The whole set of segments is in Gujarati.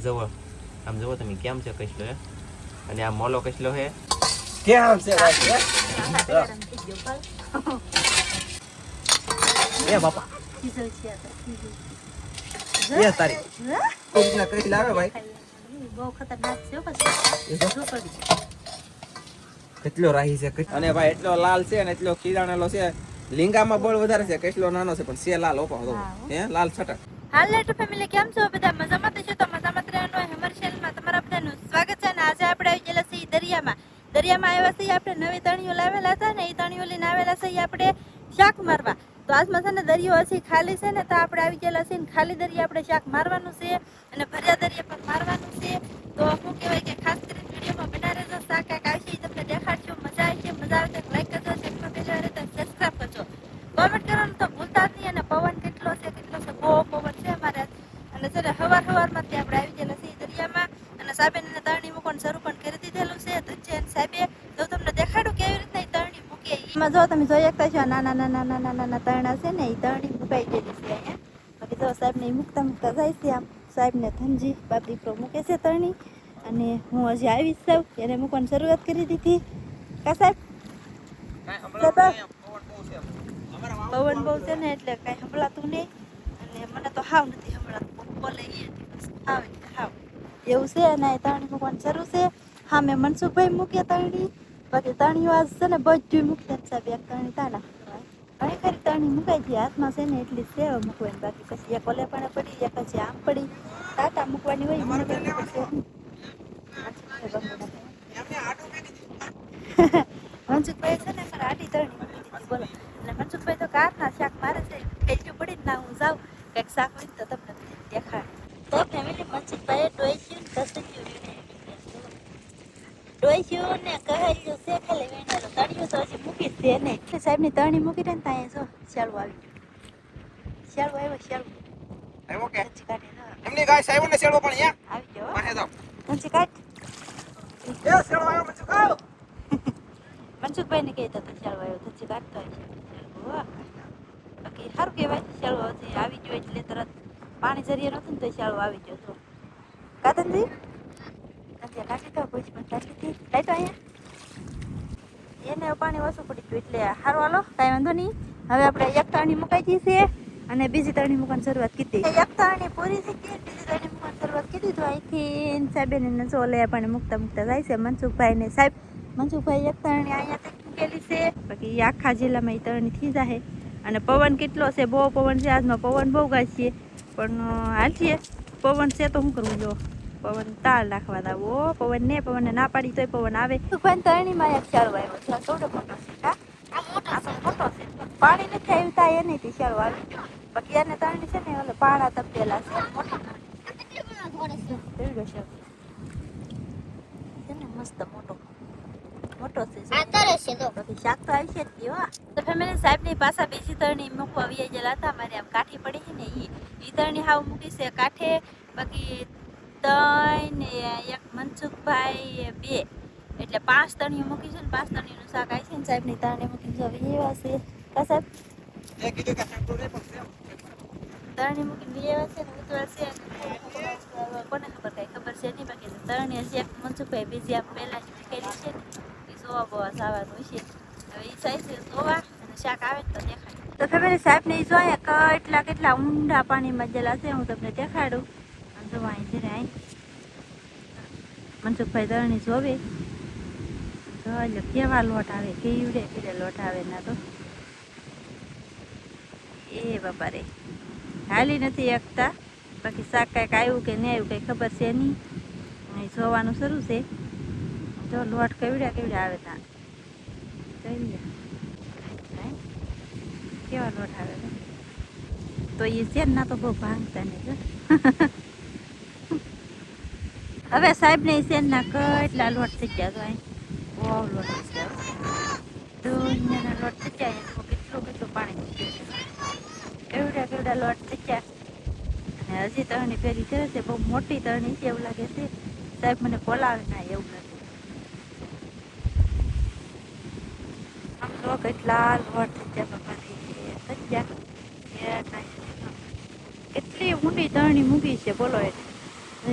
જવો આમ જવો તમે કેમ છે કસલો હે અને આ મોલો કસલો હે કેમ છે ભાઈ એ બાપા એ તારી કોઈના કઈ લાવે ભાઈ બહુ ખતરનાક છે પછી કેટલો રાહી છે અને ભાઈ એટલો લાલ છે ને એટલો ખીરાણેલો છે લીંગામાં બળ વધારે છે કેટલો નાનો છે પણ છે લાલ ઓપો હે લાલ છટક હાલ લેટર ફેમિલી કેમ છો બધા મજામાં છો તો મજામાં રહેવાનું હોય હમર શેલમાં તમારા બધાનું સ્વાગત છે ને આજે આપણે આવી ગયેલા છીએ દરિયામાં આવ્યા છીએ આપણે નવી તણીઓ લાવેલા હતા ને એ તણીઓ લઈને આવેલા છીએ આપણે શાક મારવા તો આજમાં છે ને દરિયો હજી ખાલી છે ને તો આપણે આવી ગયેલા છીએ ખાલી દરિયા આપણે શાક મારવાનું છે અને ભર્યા દરિયા પર મારવાનું છે તો શું કહેવાય કે ખાસ કરીને વિડીયોમાં બના રહેજો શાક કાંઈક આવશે તમને દેખાડજો મજા આવે છે મજા આવે તો લાઈક કરજો ચેનલમાં પહેલી વાર તો સબસ્ક્રાઇબ કરજો કોમેન્ટ કરવાનું તો ભૂલતા જ નહીં અને પવન કેટલો છે બહુ પવન છે અમારે અને છે ને સવારમાં ત્યાં આપણે આવી ગયેલા છીએ દરિયામાં અને સાહેબને તરણી મૂકવાનું શરૂ પણ કરી દીધેલું છે તો છે સાહેબે તો તમને દેખાડું કેવી રીતના તરણી મૂકે એમાં જો તમે જોઈ શકતા છો નાના તરણા છે ને એ તરણી મુકાઈ ગયેલી છે અહીંયા બાકી જો સાહેબને મૂકતા જાય છે આમ સાહેબને ધનજી બાપ દીકરો મૂકે છે તરણી અને હું હજી આવીશ સાહેબ એને મૂકવાની શરૂઆત કરી દીધી કા સાહેબ પવન બહુ છે ને એટલે કઈ સંભળાતું નહીં અને મને તો હાવ નથી સંભળાતું બોલે હાવ એવું છે અને તરણી મૂકવાનું શરૂ છે હા મેં મનસુખભાઈ મૂક્યા તરણી બાકી તરણીઓ આજ છે ને બધું મૂકતા સાહેબ એક તરણી તાના ઘણી ખરી તરણી મુકાઈ ગઈ હાથમાં છે ને એટલી જ સેવા મૂકવાની બાકી પછી એક ઓલે પણ પડી એક પછી આમ પડી ટાટા મૂકવાની હોય મને કઈ ખબર છે મનસુખભાઈ છે ને મારા આટી તરણી મૂકી દીધી બોલો અને મનસુખભાઈ તો કારના શાક મારે છે પેલું પડી ના હું જાઉં કંઈક શાક હોય તો તમને દેખાડ તો ફેમિલી મનસુખભાઈ ડોઈસ્યું ને કહેલું છે ખાલી વેણેલો તળિયું તો હજી મૂકી જ દે નહીં સાહેબની તરણી મૂકી દે ને ત્યાં જો શાળું આવી ગયું શાળું આવ્યો કે કાઢે એમની ગાય સાહેબને છેડવો પણ અહીંયા આવી ગયો પાસે જાવ પછી કાઢ એ છેડવો આવ્યો મચુક આવ મનસુખભાઈ ને કહેતા તો શાળું આવ્યો પછી કાઢતો હોય બાકી સારું કહેવાય શાળું હજી આવી ગયો એટલે તરત પાણી જરીએ નતું ને તો શાળું આવી ગયો તો કાતનજી કાઢી તો કોઈ પણ કાઢી હતી લાઈટો અહીંયા એને પાણી ઓછું પડી ગયું એટલે સારું હાલો કાંઈ વાંધો નહીં હવે આપણે એક તરણી મુકાઈ ગઈ છે અને બીજી તરણી મૂકવાની શરૂઆત કરી એક તરણી પૂરી થઈ ગઈ બીજી તરણી મૂકવાની શરૂઆત કરી તો અહીંથી સાહેબને નસો લે પણ મૂકતા જાય છે મનસુખભાઈ ને સાહેબ મનસુખભાઈ એક તરણી અહીંયાથી મૂકેલી છે બાકી આખા જિલ્લામાં એ તરણી થઈ જાય અને પવન કેટલો છે બહુ પવન છે આજમાં પવન બહુ ગાય છે પણ હાલતીએ પવન છે તો શું કરવું જો પવન તાળ રાખવા દાવો પવનને ના પાડી તોય પવન આવે પણ તરણીમાં એક ચાલુ આવ્યો છે થોડો મોટો છે મોટો છે પાણી નથી આવ્યું તા એ નહીં ચાલુ આવી બાકી એને તરણી છે ને ઓલે પાણા તપેલા છે મોટો છે ને મસ્ત મોટો છે બાકી શાક તો આવી છે જ તો ફેમિલી સાહેબની પાછા બીજી તરણી મૂકવા આવી ગયેલા હતા મારે આમ કાઠી પડી છે ને ઈ તરણી હાવ મૂકી છે કાંઠે બાકી ત્રણ ને એક મનસુખભાઈ બે એટલે 5 તરણીઓ મૂકી છે ને 5 તરણીનું શાક આવી છે ને સાહેબની તરણી મૂકી છે એવા છે કા સાહેબ તરણી મૂકીને એવા છે ને ઉતવાળ છે કોને ખબર કઈ ખબર છે નહીં બાકી તરણી હજી એક મનસુખભાઈ બીજી આમ પહેલા મૂકેલી છે ને એ જોવા બોવા જવાનું છે હવે એ સાઈઝ જોવા અને શાક આવે તો દેખાય તો ફેમિલી સાહેબને એ જોયા કેટલા ઊંડા પાણીમાં જેલા છે હું તમને દેખાડું જોવા અહીં છે ને અહીં મનસુખભાઈ તરણી જોવે જો કેવા લોટ આવે કેવડે લોટ આવે ના તો એ બાપા રે હાલી નથી એકતા બાકી શાક કાંઈક આવ્યું કે નહીં આવ્યું કંઈ ખબર છે નહીં અહીં જોવાનું શરૂ છે જો લોટ કેવડા આવે ત્યાં કેવા લોટ આવે તો એ છે ને ના તો બહુ ભાંગતા નહીં જો હવે સાહેબ ને શેરના કેટલા લોટ થઈ ગયા તો અહીં બહુ લોટ થઈ ગયા તો અહીંયાના લોટ થઈ ગયા કેટલું પાણી કેવડા લોટ થઈ ગયા અને હજી તરણી પેલી કરે છે બહુ મોટી તરણી છે એવું લાગે છે સાહેબ મને બોલાવે ના એવું નથી આમ તો કેટલા લોટ થઈ ગયા બાપાથી થઈ ગયા કેટલી ઊંડી તરણી મૂકી છે બોલો એટલે તો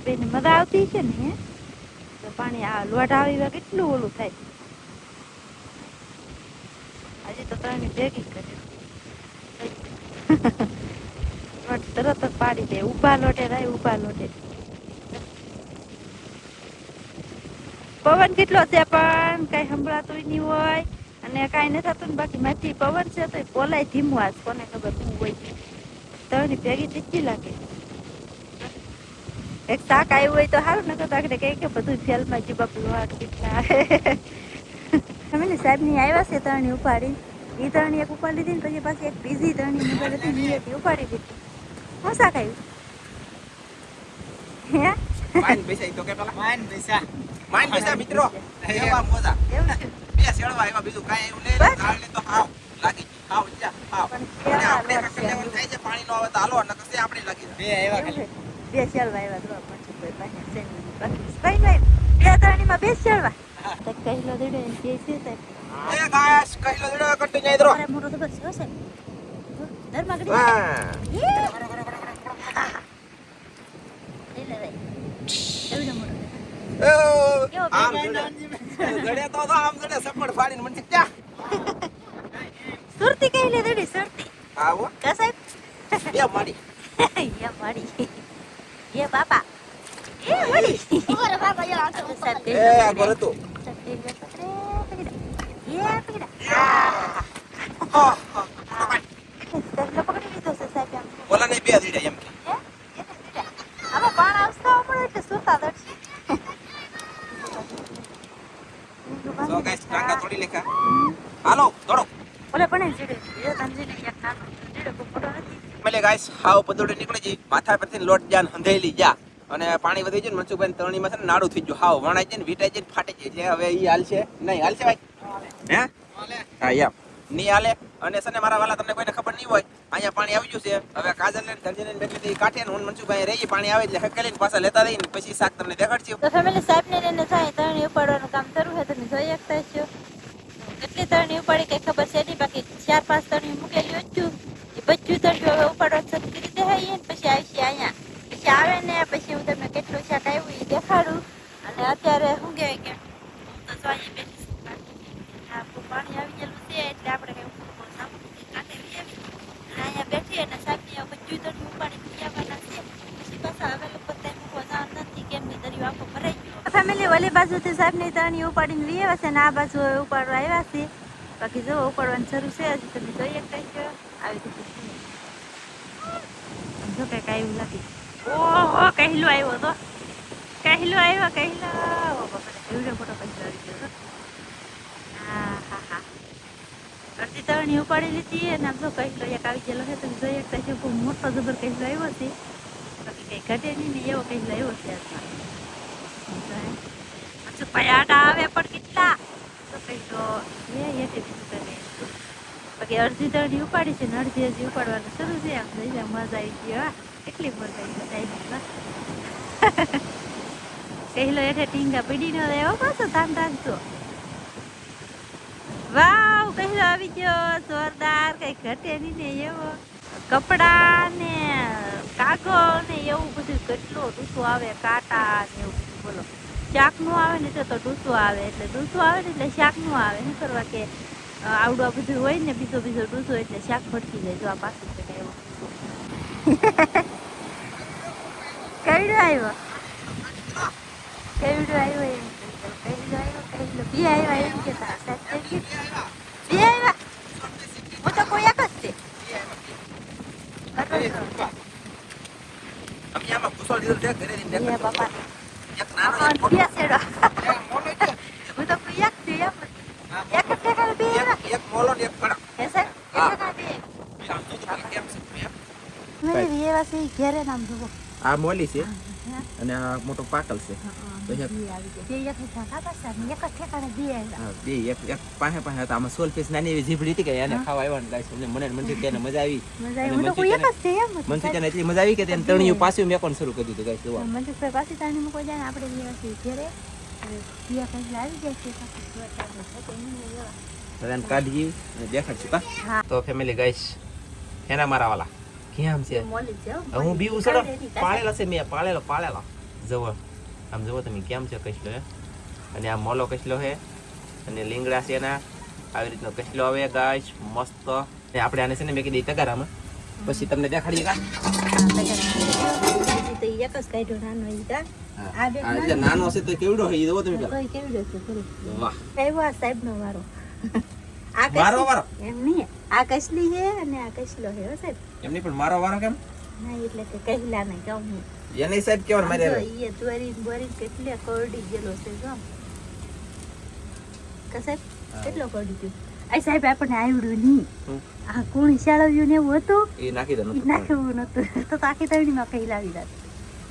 બેન મજા આવતી છે ને હે તો પાણી આ લોટ આવી કેટલું ઓલું થાય આજે તો ત્રણ ભેગી કરે લોટ તરત જ પાડી દે ઉભા લોટે રાય ઉભા લોટે પવન કેટલો છે પણ કઈ સંભળાતું નહીં હોય અને કઈ નથી થતું ને બાકી માંથી પવન છે તો બોલાય ધીમું આજ કોને ખબર શું હોય ત્રણ ભેગી તીખી લાગે એક શાક આવ્યું હોય તો સારું નકર તો આપણે કઈ કે બધું ફેલમાં જી બાપુ લોટ કેટલા ફેમિલી સાહેબ ની આવ્યા છે તરણી ઉપાડી એ તરણી એક ઉપાડી લીધી ને પછી પાછી એક બીજી તરણી મોબાઈલ હતી નિયતિ ઉપાડી દીધી શું શાક આવ્યું હે માઈન બેસાઈ તો કે પેલા માઈન બેસા મિત્રો એવા મોજા બે શેળવા એવા બીજું કાઈ એવું નહીં કાળને તો હાવ લાગી હાવ જા હાવ અને આપણે કકલેવન થાય છે પાણી નો આવે તો હાલો નકર સે આપણે લાગી બે એવા ખાલી બે શેળવા આવ્યા તો પછી કોઈ પાસે બાકી કઈ નહીં બે તરણીમાં બે શેળવા તો કહેલો દેડે કે છે તે એ ગાયસ કહેલો દેડો કટી જાય દરો અરે મોરો તો બસ હશે ધર્મા ગડી વાહ લે લે એવડો મોરો આમ જડે તો આમ જડે સપડ ફાડીને મને ક્યાં સુરતી કહી લે દેડી સુરતી આવો કા સાહેબ બે માડી યા માડી ये बाबा ये बड़ी और बाबा ये आते सब એ બોલ તું ये पकड़ा હા सब लोग पकड़ी લીધો છે સાહેબ એમ બોલા ને બે દીડા એમ કે આમાં પાણ આવતા પડે એટલે સુતા દડશે સો ગાઈસ ટાંગા તોડી લેખા હાલો દોડો ઓલે પણ જીડે એ તંજીને એક નાનો જીડે કો ફોટો નથી મેલે ગાઈસ હાવ પદોડે નીકળી જી માથા પરથી લોટ જાન હંધેલી જા અને પાણી વધી ગયું મનસુખભાઈ તરણીમાં છે ને નાડું થઈ ગયું હાવ વણાઈ જાય ને વીટાઈ જાય ને ફાટી જાય એટલે હવે ઈ હાલ છે નહીં હાલ છે ભાઈ હે હા યા ની હાલે અને સને મારા વાલા તમને કોઈને ખબર નહીં હોય અહીંયા પાણી આવી ગયું છે હવે કાજલ ને ધનજી ને બેઠી કાઠે ને હું મનસુખભાઈ રહી પાણી આવે એટલે હકેલીને પાછા લેતા દઈને પછી શાક તમને દેખાડશું તો ફેમિલી સાહેબ ને એને થાય તરણી ઉપાડવાનું કામ શરૂ છે તમે જોઈ શકતા છો કેટલી તરણી ઉપાડી કઈ ખબર છે નહીં બાકી 4-5 તરણી મૂકેલી હતું એ બધું તરણી હવે ઉપાડવાનું શરૂ કરી દે ને પછી આવશે અહીંયા પછી આવે ને પછી હું તમને કેટલું શાક આવ્યું એ દેખાડું અને અત્યારે શું કહેવાય કે હું તો જો અહીંયા બેઠી છું આપણું પાણી આવી ગયેલું છે એટલે આપણે કઈ કાંઠે આવી અને અહીંયા બેઠી અને શાકની બધું તરણી ઉપાડી આવવાના છે પછી પાછા હવે લોકો ત્યાં મૂકવા જવાનું નથી કેમ કે દરિયો આખો ભરાઈ ગયો ફેમિલી ઓલી બાજુથી સાહેબની તરણી ઉપાડીને લઈ આવ્યા છે અને આ બાજુ ઉપાડવા આવ્યા છે બાકી જો ઉપાડવાનું શરૂ છે હજી તમે જોઈએ કઈ છે આવી રીતે જો કઈક આવ્યું નથી ઓહો કહેલો આવ્યો તો કહેલો આવ્યો કહેલો એવડો મોટો કહેલો આવી ગયો હા હા હા અડધી તરણી ઉપાડી લીધી અને આમ જો કહેલો એક આવી ગયેલો છે તમે જોઈએ કઈ છે બહુ મોટો જબર કહેલો આવ્યો છે બાકી કઈ ઘટે નહીં ને એવો કહેલો આવ્યો છે મનસુખભાઈ આટા આવે પણ કેટલા તો કહેલો એ બીજું કરે બાકી અડધી તરણી ઉપાડી છે ને અડધી હજી ઉપાડવાનું શરૂ છે આમ મજા આવી ગયો કેટલી મજા આવી કહેલો એટલે ટીંગા પડી ન રહ્યો પાછો ધ્યાન રાખજો વાવ કહેલો આવી ગયો જોરદાર કઈ ઘટે નહીં ને એવો કપડા ને કાગળ ને એવું બધું કેટલો ડૂસો આવે કાંટા ને એવું બધું બોલો શાક નું આવે ને તો ડૂસો આવે એટલે ડૂસો આવે ને એટલે શાક નું આવે શું કરવા કે આવડું આ બધું હોય ને બીજો ડૂસો એટલે શાક ભટકી જાય જો આ પાછું છે કે એવું કઈડો આવ્યો એમ બી આવ્યા એમ કેતા બી આવ્યા હું તો કોઈ એક જ છે આમાં ઘુસો લીધો છે ઘરે જઈને દેખાડજો. બાપા એક નાનો એક મોટો. બે છેડો એક મોટો છે. હું તો કોઈ એક છે એમ એક જ ઠેકાણે બે આવ્યા એક મોલો ને એક કડક. હે સાહેબ હા. એક ઠેકાણે બે આમ તો તમે કેમ છે એમ? મેં એવા છે ઘેરે નામ જુઓ આ મોલી છે અને આ મોટો પાકલ છે તો એક બે એક ઠેકાણા પાછા એક જ ઠેકાણે બે આવ્યા હા, બે એક પાસે હતા આમાં સોલ પીસ નાની એવી જીભડી હતી કે એને ખાવા આવ્યા ને ગાઈસ મને મનસુખ તેને મજા આવી મજા આવી હું તો કોઈ એક જ છે એમ મનસુખ તેને એટલી મજા આવી કે તેને તણિયું પાછું મેકોન શરૂ કરી દીધું ગાઈસ જોવા મનસુખભાઈ પાછી તાણી મૂકો જાય ને આપણે એવા છે ઘેરે બે કઈ આવી જાય છે બધાને કાઢી અને દેખાડશું કા હા. તો ફેમિલી ગાઈસ એના મારા વાલા કેમ છે મોલી છે હો. હવે હું બીવું સડો પાળેલા છે મેં પાળેલા જવો આમ જુઓ તમે કેમ છે કસલો હે અને આ મોલો કસલો હે અને લીંગડા છે એના આવી રીતનો કસલો આવે ગાઈસ મસ્ત ને આપણે આને છે ને મેં કીધી તગારામાં પછી તમને દેખાડીએ કા તો ઈ એક જ કાઢ્યો નાનો ઈ કા. આ બે આ જે નાનો છે તો કેવડો છે ઈ જોવો તમે પેલા. કોઈ કેવડો છે ખરું. વાહ આવ્યો આ સાહેબનો વારો. આ મારો વારો એમ નહીં, આ કસલી છે અને આ કસલો છે હો સાહેબ. એમની પણ મારો વારો કેમ ના એટલે કે કહેલા નહીં કહું હું. એની સાહેબ કેવા મારે જો ઈ દોરી બોરી કેટલે કોરડી ગયેલો છે જો. કા સાહેબ કેટલો કોરડી ગયો. આ સાહેબ આપણને આવડ્યું નહીં. આ કોણ શાળવ્યું ને એવું હતું એ નાખી દે ઈ નાખ્યું નતું તો આખી તળીમાં કઈ લાવી દાત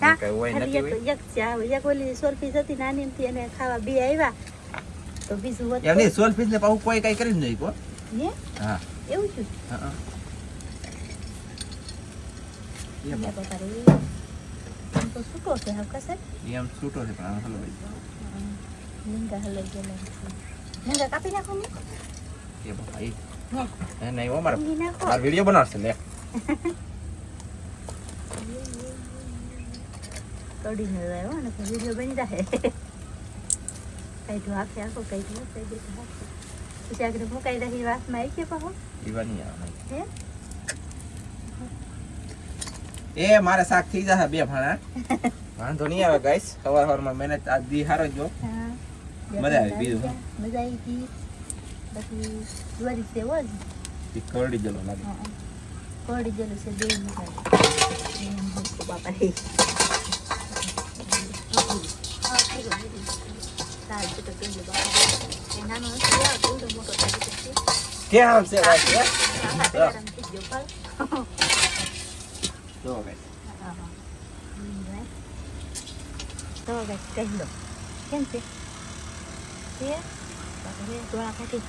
કા કઈ હોય ખાલી નથી એક ચા એક ઓલી સોરફી હતી નાની એમથી એને ખાવા બે આવ્યા તો બીજું હતું એમની સોલ ફીસ ને પાછું કોઈ કઈ કરી જ નહીં કો હે હા એવું છું હા લે બાપા રે આમ તો સૂકો છે હા કસે એમ છૂટો છે પણ આ હલો ભાઈ લીંગા હલાઈ ગયેલા છે લીંગા કાપી નાખો ને એ ભાઈ હે એ નહીં હો મારા ઈ નાખો મારો વિડિયો બનાવશે લે કડી ન રહ્યો ને તો વિડિયો બની જાય કઈ તો આખે આખો કઈ તો કઈ દે પછી આગળ મુકાઈ રહી વાસમાં આવી છે પાહો ઈવા નહીં આવે હે એ મારે શાક થઈ જશે બે ભાણા વાંધો નહીં આવે ગાઈસ સવારમાં મહેનત આજ દી હારો જો હા મજા આવી બીજું મજા આવી હતી બાકી દ્વારી છે હોજ ઈ કરડી જલો લાગે કોડી જેલું છે બે મજા એમ હો બાપા રે સાલ છે તો પેલું બાપા એ નાનો નથી આ બહુ મોટો થાય છે કેમ છે ગાઈસ આમ થઈ ગયો ફળ જો ગાઈસ તો ગાઈસ કહી લો કેમ છે તે બાપા રે ડોળા કાઢી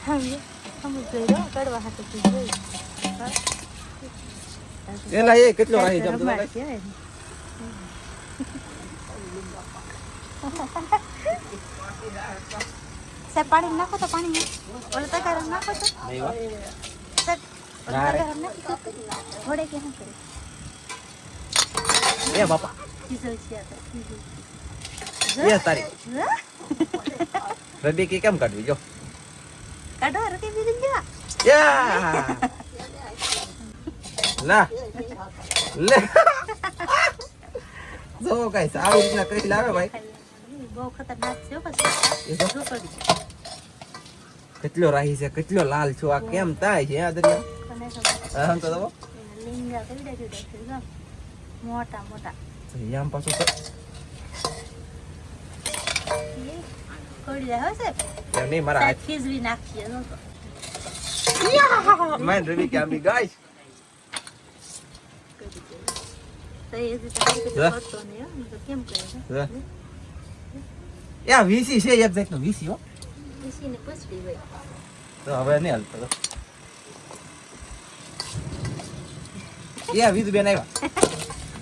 હમ જોઈ લો કડવા હાથે જોઈ એલા એ કેટલો રહી જમ તો ગાઈસ સાહેબ પાણી નાખો તો પાણી ઓલો તગાર નાખો તો નહીં હો સાહેબ ઓલો તગાર નાખી દો થોડે કે હા કરે એ બાપા ખીજલ છે આ તો ખીજલ એ તારી રબી કે કેમ કાઢવી જો કાઢો રકે બીજી ગયા યા ના લે જો ગાઈસ આવી રીતના કરી લાવે ભાઈ બહુ ખતરનાક છે હો પછી જો પડી કેટલો રાહી છે કેટલો લાલ છો આ કેમ થાય છે આ દરિયા તને ખબર હા તો દો લીંગા કેવડા કેવડા છે જો મોટા મોટા યામ પાછો કર કોડી જાય હો સાહેબ એમ નહીં મારા સાહેબ ખીજવી નાખીએ જો તો હાથ મેન રવિ કે આમી ગાઈસ તો એ જે તમે કરતો ને તો કેમ કરે છે યા વીસી છે એક જાતનો વીસી હો ઈસીને પૂછડી હોય તો હવે નહીં હાલતો તો યા વિધુ બેન આવ્યા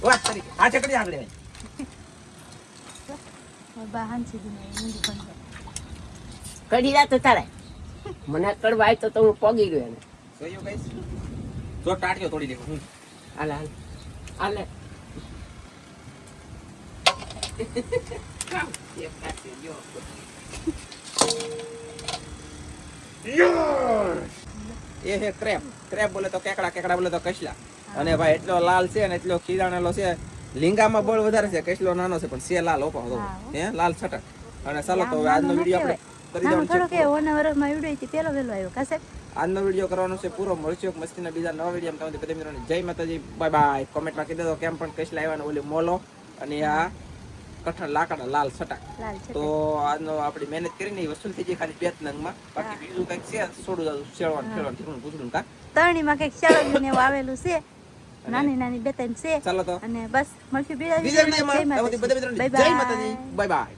વાત કરી આ ચકડી આગળ આવી બહાન સીધી ને ઊંધી પણ કડી રાત તારે મને કડવા આવ્યો તો હું પોગી ગયો એને જોયું ગાઈસ જો ટાટિયો તોડી દેખો હું હાલે હાલે હાલે એ હે ક્રેબ ક્રેબ બોલે તો કેકડા કેકડા બોલે તો કસલા અને ભાઈ એટલો લાલ છે અને એટલો ખીરાણેલો છે લીંગામાં બળ વધારે છે કસલો નાનો છે પણ છે લાલ ઓપો હે લાલ છટક અને ચાલો તો હવે આજનો વિડિયો આપણે કરી દેવાનો થોડો કે છે ઓના વરસમાં વિડિયો થી પેલો વેલો આવ્યો કાસે આજનો વિડિયો કરવાનો છે પૂરો મળશું એક મસ્તીના બીજા નવા વિડિયોમાં તમને બધા મિત્રોને જય માતાજી બાય બાય કોમેન્ટમાં કહી દેજો કેમ પણ કસલા આવ્યા ને ઓલી મોલો અને આ કઠણ લાકડા લાલ છટક લાલ છે તો આજનો આપણી મહેનત કરીને એ વસૂલ થઈ જાય ખાલી 2 નંગમાં બાકી બીજું કંઈક છે છોડું જાવ શેળવાનું ઠીકણું પૂછડું કા તરણીમાં કઈક શાળાયું ને એવું આવેલું છે નાની નાની બે ત્રણ છે ચાલો તો અને બસ મળશું બીજા બીજા વિડીયોમાં. વિડીયોમાં જય બધા મિત્રોને માતાજી. જય માતાજી બાય બાય